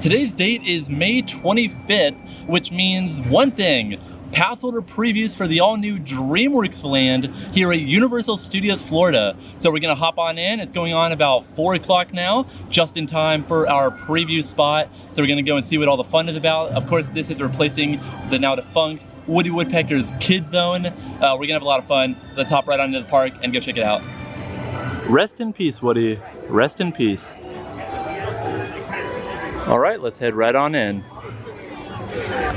Today's date is May 25th, which means one thing: pass holder previews for the all-new DreamWorks Land here at Universal Studios Florida. So we're gonna hop on in. It's going on about 4 o'clock now, just in time for our preview spot. So we're gonna go and see what all the fun is about. Of course, this is replacing the now defunct Woody Woodpecker's KidZone. We're gonna have a lot of fun. Let's hop right onto the park and go check it out. Rest in peace, Woody. Rest in peace. All right, let's head right on in.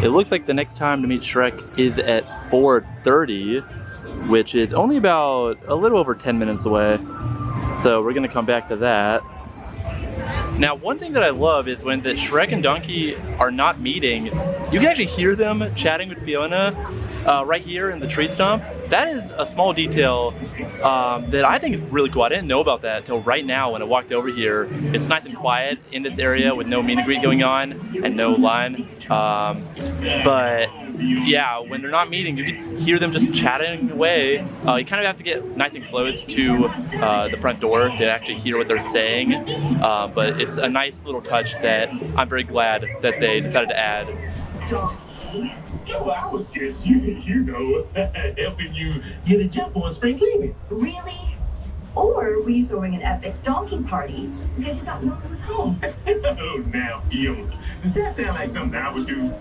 It looks like the next time to meet Shrek is at 4:30, which is only about a little over 10 minutes away. So we're gonna come back to that. Now, one thing that I love is when the Shrek and Donkey are not meeting, you can actually hear them chatting with Fiona right here in the tree stump. That is a small detail that I think is really cool. I didn't know about that until right now when I walked over here. It's nice and quiet in this area with no meet and greet going on and no line. But yeah, when they're not meeting, you can hear them just chatting away. You kind of have to get nice and close to the front door to actually hear what they're saying. But it's a nice little touch that I'm very glad that they decided to add. Oh, I was just, you know, helping you get a jump on spring cleaning. Really? Or were you throwing an epic donkey party because you thought no one was home? Oh, now, Fiona, does that sound like something I would do?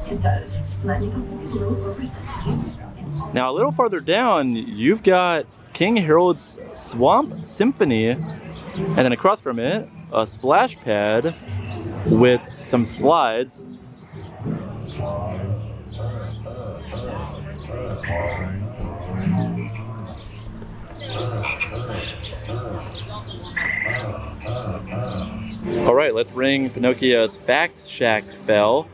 It does. Let me go a little over to Now, a little farther down, you've got King Harold's Swamp Symphony, and then across from it, a splash pad with some slides. All right, let's ring Pinocchio's Fact Shack bell.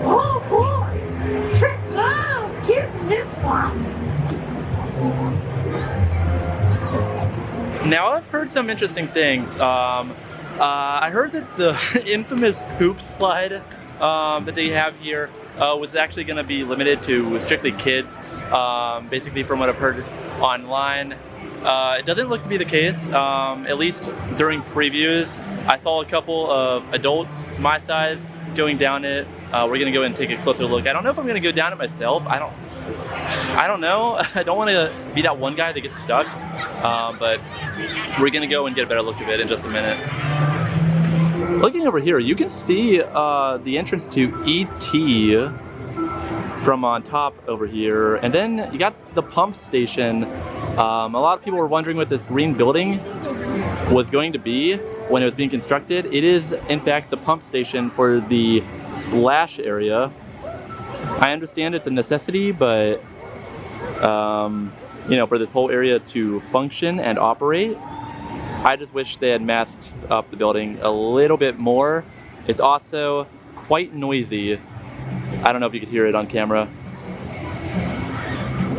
Oh boy! Shrek loves kids in this one. Now, I've heard some interesting things. I heard that the infamous poop slide that they have here was actually going to be limited to strictly kids. Basically, from what I've heard online, it doesn't look to be the case. At least during previews, I saw a couple of adults my size going down it. We're going to go and take a closer look. I don't know if I'm going to go down it myself. I don't know. I don't want to be that one guy that gets stuck. But we're going to go and get a better look of it in just a minute. Looking over here, you can see the entrance to E.T. from on top over here. And then you got the pump station. A lot of people were wondering what this green building was going to be when it was being constructed. It is, in fact, the pump station for the splash area. I understand it's a necessity, but you know, for this whole area to function and operate, I just wish they had masked up the building a little bit more. It's also quite noisy. I don't know if you could hear it on camera.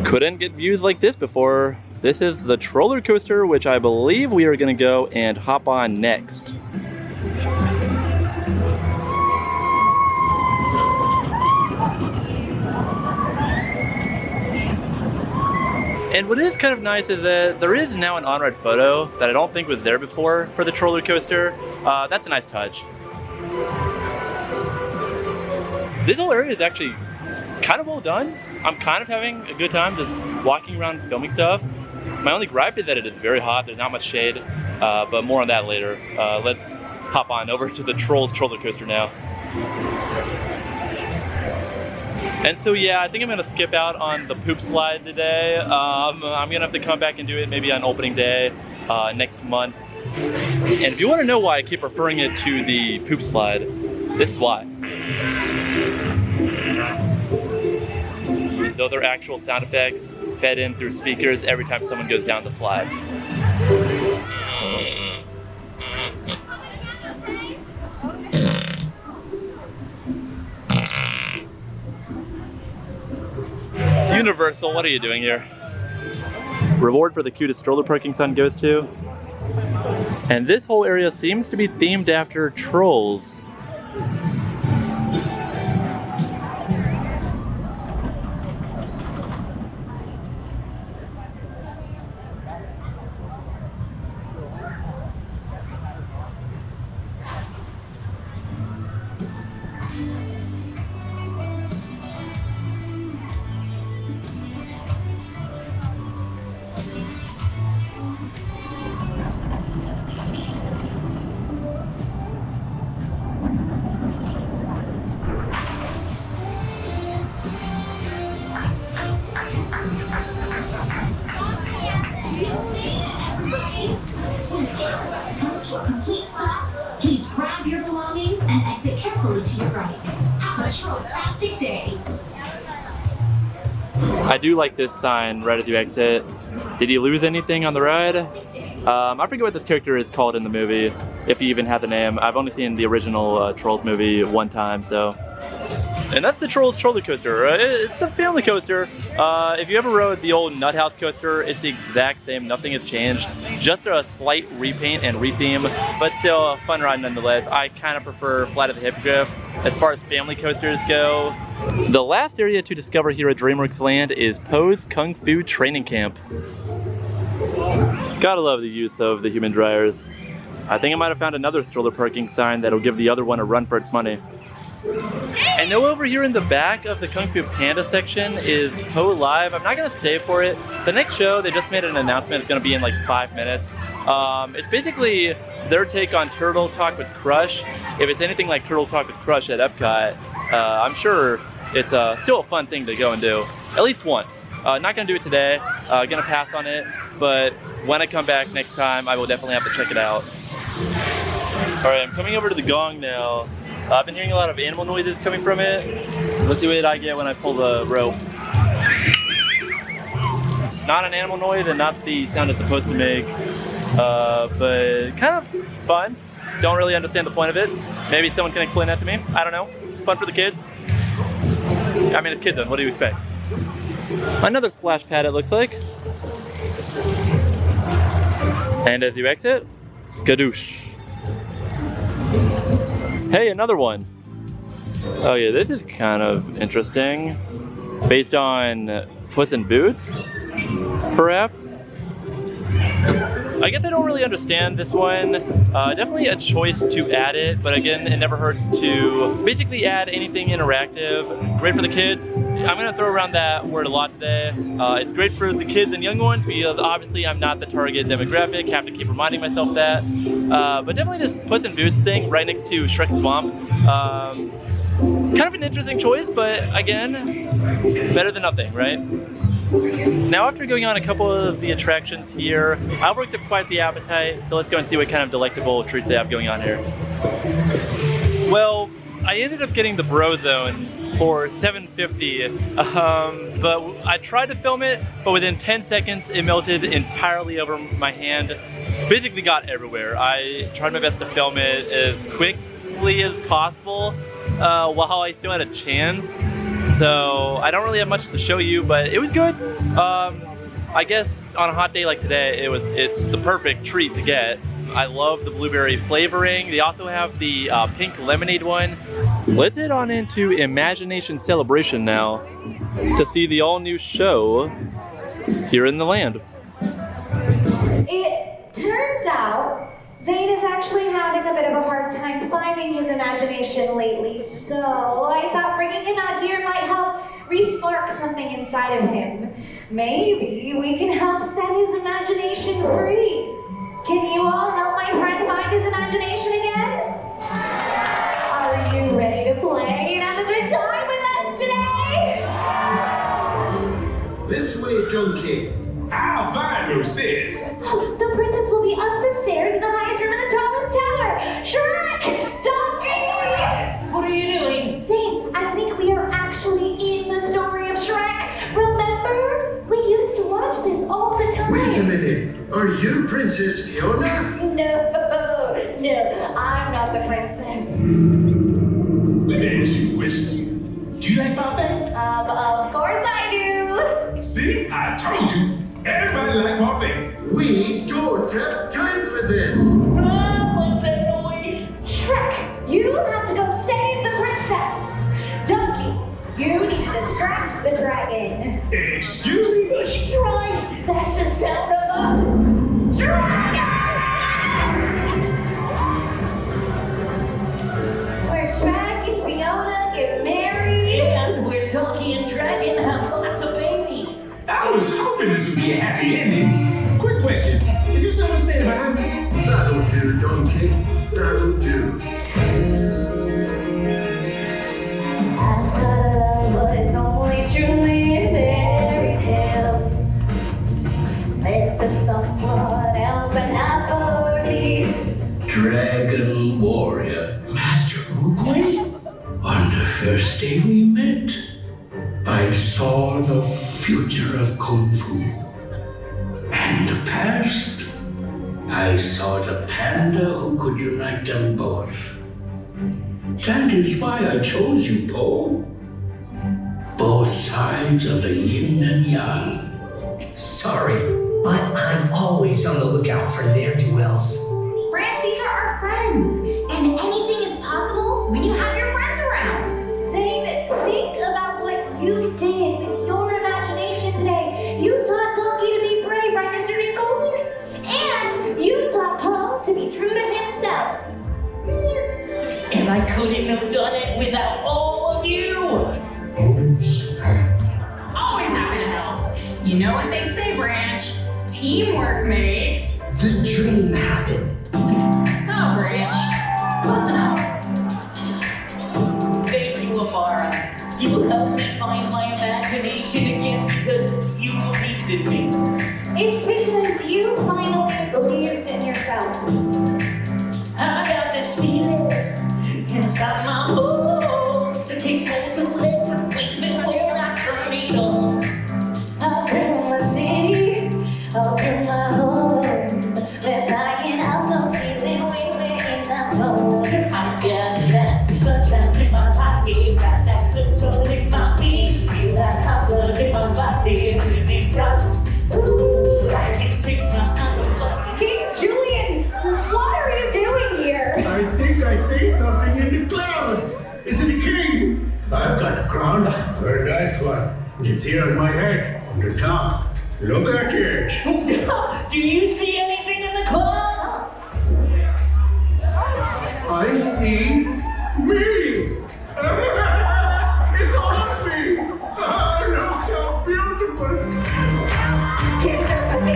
Couldn't get views like this before. This is the Troller Coaster, which I believe we are gonna go and hop on next. And what is kind of nice is that there is now an on-ride photo that I don't think was there before for the Troller Coaster. That's a nice touch. This whole area is actually kind of well done. I'm kind of having a good time just walking around filming stuff. My only gripe is that it is very hot. There's not much shade, but more on that later. Let's hop on over to the Trolls Trollercoaster now. And so yeah, I think I'm gonna skip out on the poop slide today. I'm gonna have to come back and do it maybe on opening day next month. And if you wanna know why I keep referring it to the poop slide, this is why. Those are actual sound effects fed in through speakers every time someone goes down the slide. Universal, what are you doing here? Reward for the cutest stroller parking son goes to. And this whole area seems to be themed after trolls. day. When the aircraft comes to a complete stop, please grab your belongings and exit carefully to your right. Have a troll-tastic day. I do like this sign right as you exit. Did you lose anything on the ride? I forget what this character is called in the movie, if he even has a name. I've only seen the original Trolls movie one time, so. And that's the Trolls Trollercoaster. It's a family coaster. If you ever rode the old Nut House coaster, it's the exact same. Nothing has changed. Just a slight repaint and retheme, but still a fun ride nonetheless. I kind of prefer Flight of the Hippogriff as far as family coasters go. The last area to discover here at DreamWorks Land is Poe's Kung Fu Training Camp. Gotta love the use of the human dryers. I think I might have found another stroller parking sign that'll give the other one a run for its money. I know over here in the back of the Kung Fu Panda section is Poe Live. I'm not gonna stay for it. The next show, they just made an announcement. It's gonna be in like 5 minutes. It's basically their take on Turtle Talk with Crush. If it's anything like Turtle Talk with Crush at Epcot, I'm sure it's still a fun thing to go and do, at least once. Not gonna do it today, gonna pass on it, but when I come back next time, I will definitely have to check it out. All right, I'm coming over to the gong now. I've been hearing a lot of animal noises coming from it. Let's see what I get when I pull the rope. Not an animal noise and not the sound it's supposed to make, but kind of fun. Don't really understand the point of it. Maybe someone can explain that to me. I don't know. Fun for the kids. I mean, it's KidZone. What do you expect? Another splash pad, it looks like. And as you exit, skadoosh. Hey, another one. Oh yeah, this is kind of interesting. Based on Puss in Boots, perhaps? I guess I don't really understand this one. Definitely a choice to add it, but again, it never hurts to basically add anything interactive. Great for the kids. I'm gonna throw around that word a lot today. It's great for the kids and young ones because obviously I'm not the target demographic, have to keep reminding myself that. But definitely this Puss in Boots thing right next to Shrek Swamp. Kind of an interesting choice, but again, better than nothing, right? Now after going on a couple of the attractions here, I worked up quite the appetite, so let's go and see what kind of delectable treats they have going on here. Well, I ended up getting the Bro Zone for $7.50, but I tried to film it, but within 10 seconds it melted entirely over my hand. Basically got everywhere. I tried my best to film it as quickly as possible while I still had a chance. So I don't really have much to show you, but it was good. I guess on a hot day like today, it's the perfect treat to get. I love the blueberry flavoring. They also have the pink lemonade one. Let's head on into Imagination Celebration now to see the all-new show here in the land. It turns out Zane is actually having a bit of a hard time finding his imagination lately, so I thought bringing him out here might help re-spark something inside of him. Maybe we can help set his imagination free. Can you all help my friend find his imagination again? Are you ready to play and have a good time with us today? This way, Donkey. I'll find those stairs. The princess will be up the stairs in the highest room in the tallest tower. Shrek! Donkey! What are you doing? Zane, I think we are actually in the story of Shrek. Remember? We used to watch this all the time. Wait a minute. Are you Princess Fiona? No, I'm not the princess. Let me ask you a question. Do you like parfait? Of course I do. See, I told you. Everybody like parfait. We don't have time for this. What's that noise? Shrek, you have to go save the princess. Donkey, you need to distract the dragon. Excuse me? Oh, she tried. That's the sound of a dragon. Where Shrek and Fiona get married. And where Donkey and Dragon have lots of babies. I was hoping this would be a happy ending. Quick question. Is this someone standing behind me? That'll do, Donkey. That'll do. I thought was only truly a fairy tale. There was someone else, but Dragon Warrior. Master Oogway? On the first day we met, I saw the future of Kung Fu. And the past, I saw the panda who could unite them both. That is why I chose you, Po. Both sides of the yin and yang. Sorry, but I'm always on the lookout for ne'er-do-wells. Branch, these are our friends, and anything is possible when you have your friends around. Zane, think about what you did with your imagination today. You taught Donkey to be brave, right, Mr. Wrinkles? And you taught Poe to be true to himself. And I couldn't have done it without all of you. Always happy to help. You know what they say, Branch. Teamwork makes The dream happen. Oh, Branch. Close enough. Thank you, Amara. You helped me find my imagination again because you believed in me. It's because you finally believed in yourself. I got this feeling inside my bones that keeps on so electric when I turn it on. Up in the city, up in my home, we're flying up no ceiling, we're in the zone. I got that sunshine in my pocket, got that good soul in my feet, feel that hot blood in my body, and it drops. Ooh, I can take my eyes off it. King Julian, what are you doing here? I think I see something in the clouds. Is it a king? I've got a crown. Very nice one. It's here on my head, on the top. Look at it. Do you see anything in the clouds? I see me. It's all me. Oh, look how beautiful. Kiss her for me,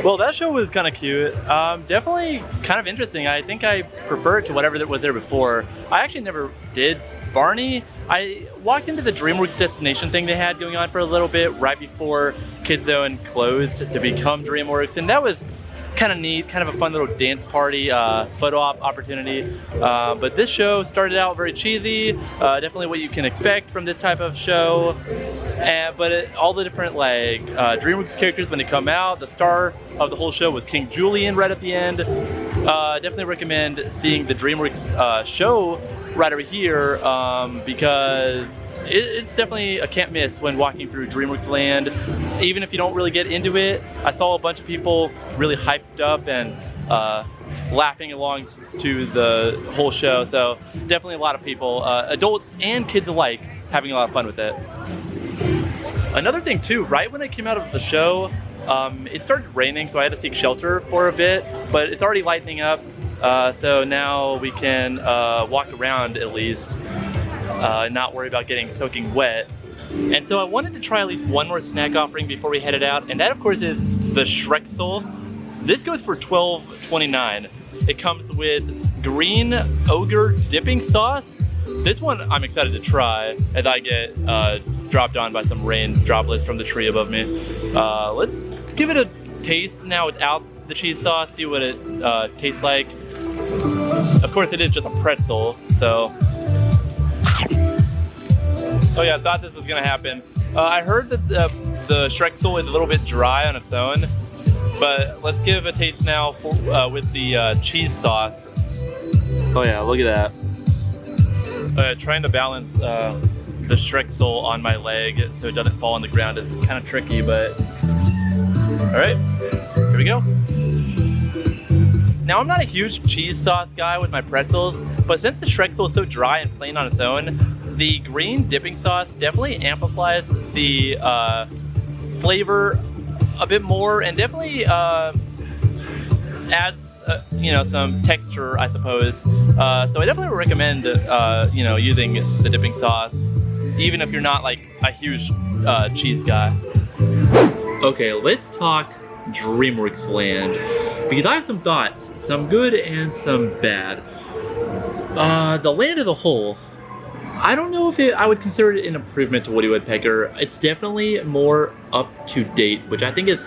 Well, that show was kind of cute. Definitely kind of interesting. I think I prefer it to whatever that was there before. I actually never did Barney. I walked into the DreamWorks Destination thing they had going on for a little bit right before KidZone closed to become DreamWorks, and that was kind of neat, kind of a fun little dance party, photo op opportunity. But this show started out very cheesy, definitely what you can expect from this type of show. But all the different like DreamWorks characters when they come out, the star of the whole show was King Julian right at the end. Definitely recommend seeing the DreamWorks show right over here because it's definitely a can't miss when walking through DreamWorks Land. Even if you don't really get into it, I saw a bunch of people really hyped up and laughing along to the whole show. So definitely a lot of people, adults and kids alike, having a lot of fun with it. Another thing too, right when I came out of the show, it started raining, so I had to seek shelter for a bit, but it's already lightening up. So now we can walk around at least, not worry about getting soaking wet. And so I wanted to try at least one more snack offering before we headed out, and that of course is the Shrek Soul. This goes for $12.29. It comes with green ogre dipping sauce. This one I'm excited to try as I get dropped on by some rain droplets from the tree above me. Let's give it a taste now without the cheese sauce, see what it tastes like. Of course it is just a pretzel, so. Oh yeah, I thought this was gonna happen. I heard that the Shrek Soul is a little bit dry on its own, but let's give a taste now for, with the cheese sauce. Oh yeah, look at that. Trying to balance the Shrek Soul on my leg so it doesn't fall on the ground is kind of tricky, but all right, here we go. Now, I'm not a huge cheese sauce guy with my pretzels, but since the Shrek soul is so dry and plain on its own, the green dipping sauce definitely amplifies the flavor a bit more and definitely adds you know, some texture, I suppose. So I definitely would recommend you know, using the dipping sauce, even if you're not like a huge cheese guy. Okay, let's talk DreamWorks Land, because I have some thoughts, some good and some bad. The land as a whole, I don't know if I would consider it an improvement to Woody Woodpecker. It's definitely more up to date, which I think is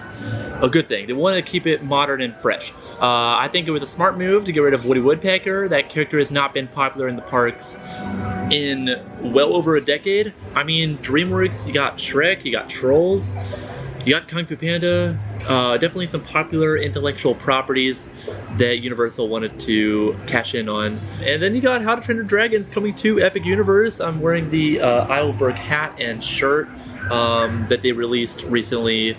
a good thing. They want to keep it modern and fresh. I think it was a smart move to get rid of Woody Woodpecker. That character has not been popular in the parks in well over a decade. I mean, DreamWorks, you got Shrek, you got Trolls, you got Kung Fu Panda, definitely some popular intellectual properties that Universal wanted to cash in on. And then you got How to Train Your Dragons coming to Epic Universe. I'm wearing the Isleberg hat and shirt that they released recently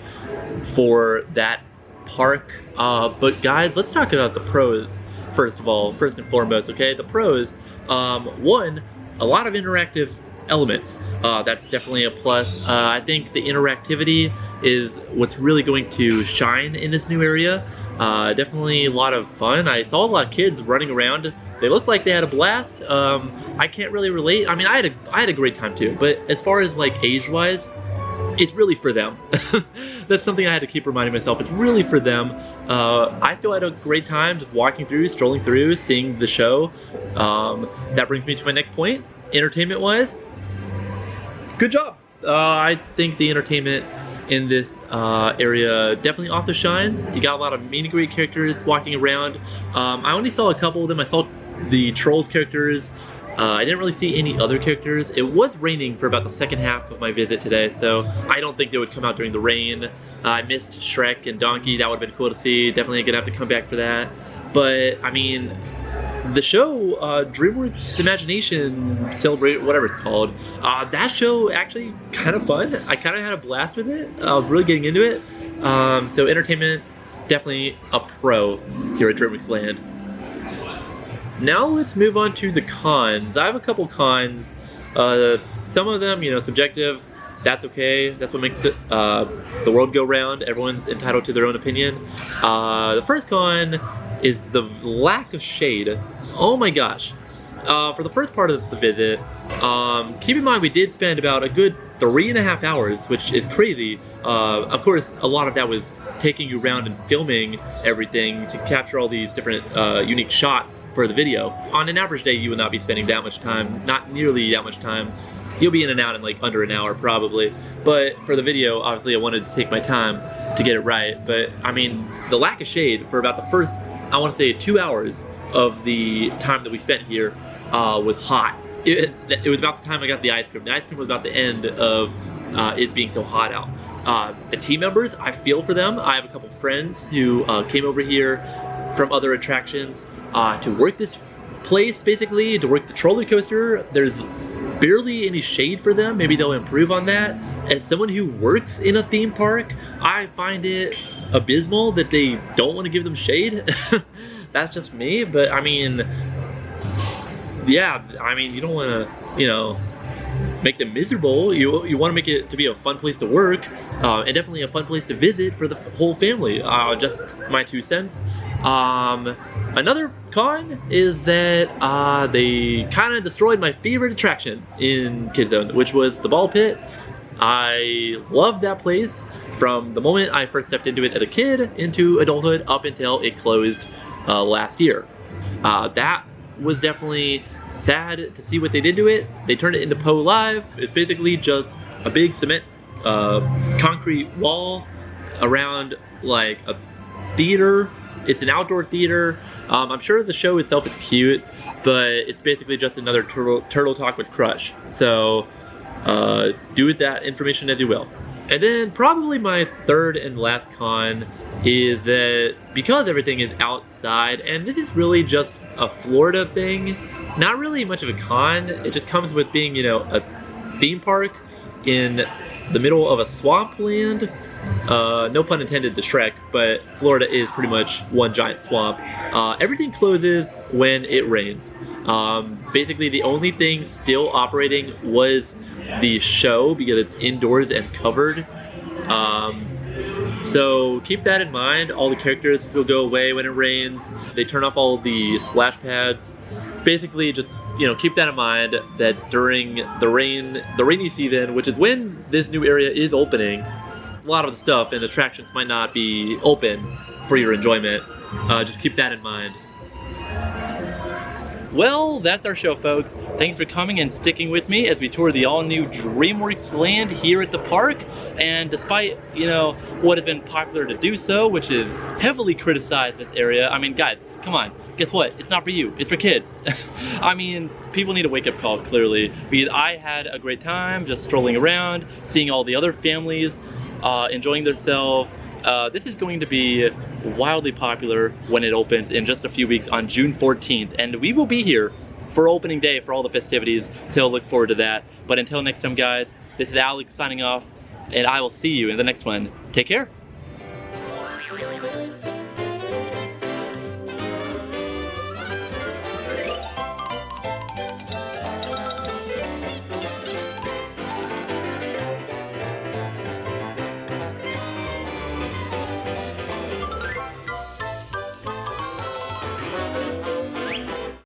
for that park. But guys, let's talk about the pros first of all, first and foremost, okay? The pros, one, a lot of interactive elements. That's definitely a plus. I think the interactivity is what's really going to shine in this new area. Definitely a lot of fun. I saw a lot of kids running around. They looked like they had a blast. I can't really relate. I mean, I had a great time too, but as far as like age-wise, it's really for them. That's something I had to keep reminding myself. It's really for them. I still had a great time just walking through, strolling through, seeing the show. That brings me to my next point. Entertainment-wise, good job. I think the entertainment in this area definitely also shines. You got a lot of meet and greet characters walking around. I only saw a couple of them. I saw the Trolls characters. I didn't really see any other characters. It was raining for about the second half of my visit today, so I don't think they would come out during the rain. I missed Shrek and Donkey. That would have been cool to see. Definitely gonna have to come back for that. But I mean, the show, DreamWorks Imagination Celebration, whatever it's called, that show actually kind of fun. I kind of had a blast with it. I was really getting into it. So entertainment, definitely a pro here at DreamWorks Land. Now let's move on to the cons. I have a couple cons. Some of them, you know, subjective. That's okay. That's what makes it, the world go round. Everyone's entitled to their own opinion. The first con is the lack of shade. Oh my gosh. For the first part of the visit, keep in mind we did spend about a good 3.5 hours, which is crazy. Of course, a lot of that was taking you around and filming everything to capture all these different unique shots for the video. On an average day, you will not be spending that much time, not nearly that much time. You'll be in and out in like under an hour probably. But for the video, obviously I wanted to take my time to get it right. But I mean, the lack of shade for about the first, I want to say 2 hours of the time that we spent here was hot. It was about the time I got the ice cream. The ice cream was about the end of it being so hot out. The team members, I feel for them. I have a couple friends who came over here from other attractions to work this place, basically, to work the roller coaster. There's barely any shade for them. Maybe they'll improve on that. As someone who works in a theme park, I find it abysmal that they don't want to give them shade. That's just me, but I mean, yeah, I mean, you don't want to, you know, make them miserable. You want to make it to be a fun place to work, and definitely a fun place to visit for the whole family. Just my 2 cents. Another con is that they kind of destroyed my favorite attraction in KidZone, which was the ball pit. I loved that place from the moment I first stepped into it as a kid into adulthood up until it closed last year. That was definitely sad to see what they did to it. They turned it into Po Live. It's basically just a big cement concrete wall around like a theater. It's an outdoor theater. I'm sure the show itself is cute, but it's basically just another Turtle Talk with Crush. So do with that information as you will. And then probably my third and last con is that because everything is outside, and this is really just a Florida thing, not really much of a con. It just comes with being, you know, a theme park. in the middle of a swampland. No pun intended to Shrek, but Florida is pretty much one giant swamp. Everything closes when it rains. Basically, the only thing still operating was the show because it's indoors and covered. So keep that in mind. All the characters will go away when it rains. They turn off all the splash pads. Basically, just, you know, keep that in mind that during the rainy season, which is when this new area is opening, a lot of the stuff and attractions might not be open for your enjoyment. Just keep that in mind. Well, that's our show, folks. Thanks for coming and sticking with me as we tour the all-new DreamWorks Land here at the park. And despite, you know, what has been popular to do so, which is heavily criticize this area, I mean, guys, come on. Guess what? It's not for you. It's for kids. I mean, people need a wake-up call, clearly. Because I had a great time just strolling around, seeing all the other families enjoying themselves. This is going to be wildly popular when it opens in just a few weeks on June 14th, and we will be here for opening day for all the festivities, so look forward to that. But until next time, guys, this is Alex signing off, and I will see you in the next one. Take care.